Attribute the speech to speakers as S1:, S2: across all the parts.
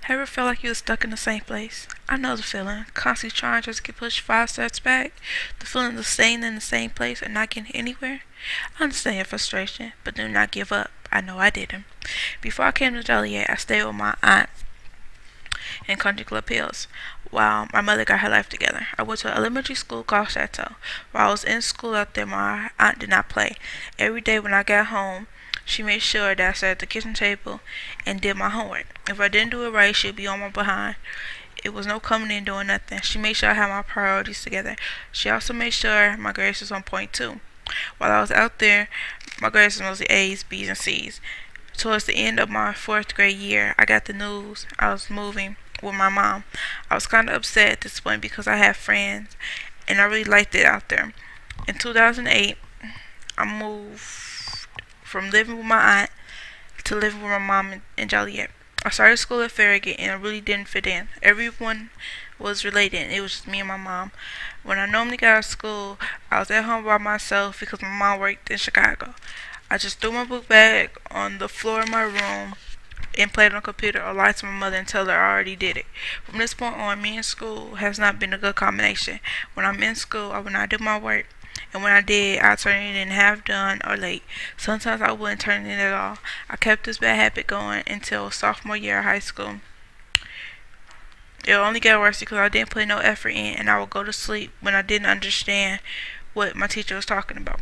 S1: Ever feel like you were stuck in the same place? I know the feeling. Constantly trying just to get pushed 5 steps back. The feeling of staying in the same place and not getting anywhere. I understand your frustration, but do not give up. I know I didn't. Before I came to Joliet, I stayed with my aunt in Country Club Hills while my mother got her life together. I went to an elementary school called Chateau. While I was in school out there, my aunt did not play. Every day when I got home, she made sure that I sat at the kitchen table and did my homework. If I didn't do it right, she'd be on my behind. It was no coming in doing nothing. She made sure I had my priorities together. She also made sure my grades was on point too. While I was out there, my grades was mostly A's, B's, and C's. Towards the end of my 4th grade year, I got the news I was moving with my mom. I was kind of upset at this point because I had friends and I really liked it out there. In 2008, I moved from living with my aunt to living with my mom in Joliet. I started school at Farragut and I really didn't fit in. Everyone was related. It was just me and my mom. When I normally got out of school, I was at home by myself because my mom worked in Chicago. I just threw my book bag on the floor of my room and played on the computer or lied to my mother and tell her I already did it. From this point on, me and school has not been a good combination. When I'm in school, I would not do my work. And when I did, I turned it in half done or late. Sometimes I wouldn't turn it in at all. I kept this bad habit going until sophomore year of high school. It only got worse because I didn't put no effort in and I would go to sleep when I didn't understand what my teacher was talking about.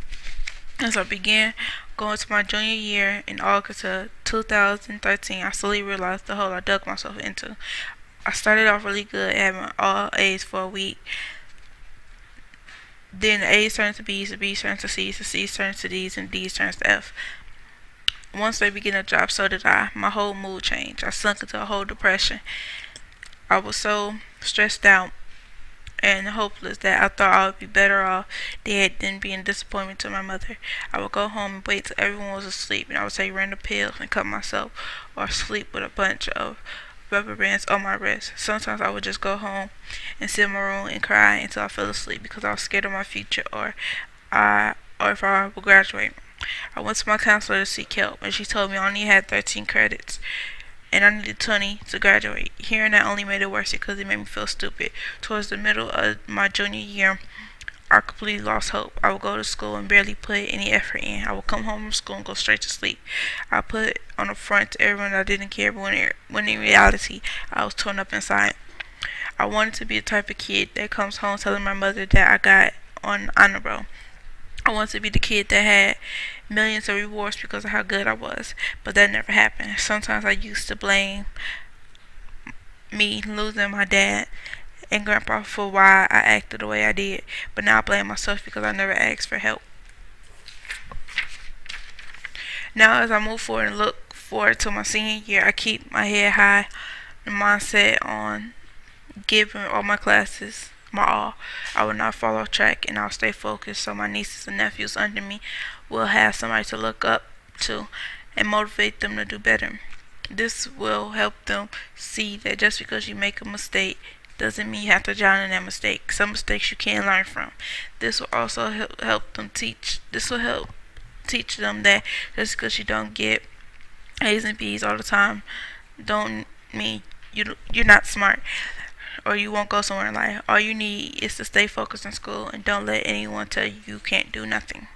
S1: As I began going to my junior year in August of 2013, I slowly realized the hole I dug myself into. I started off really good, having all A's for a week. Then the A's turned to B's, the B's turned to C's, the C's turned to D's, and D's turned to F. Once they began to drop, so did I. My whole mood changed. I sunk into a whole depression. I was so stressed out and hopeless that I thought I would be better off dead than being a disappointment to my mother. I would go home and wait till everyone was asleep, and I would take random pills and cut myself, or sleep with a bunch of rubber bands on my wrist. Sometimes I would just go home and sit in my room and cry until I fell asleep because I was scared of my future or if I would graduate. I went to my counselor to seek help, and she told me I only had 13 credits and I needed 20 to graduate. Hearing that only made it worse because it made me feel stupid. Towards the middle of my junior year, I completely lost hope. I would go to school and barely put any effort in. I would come home from school and go straight to sleep. I put on the front to everyone that I didn't care, but when in reality, I was torn up inside. I wanted to be the type of kid that comes home telling my mother that I got on honor roll. I wanted to be the kid that had millions of rewards because of how good I was, but that never happened. Sometimes I used to blame me losing my dad and grandpa for why I acted the way I did, but now I blame myself because I never asked for help. Now as I move forward and look forward to my senior year, I keep my head high and mindset on giving all my classes my all. I will not fall off track and I'll stay focused so my nieces and nephews under me will have somebody to look up to and motivate them to do better. This will help them see that just because you make a mistake doesn't mean you have to drown in that mistake. Some mistakes you can learn from. This will also help them teach. This will help teach them that just because you don't get A's and B's all the time, don't mean you're not smart or you won't go somewhere in life. All you need is to stay focused in school and don't let anyone tell you you can't do nothing.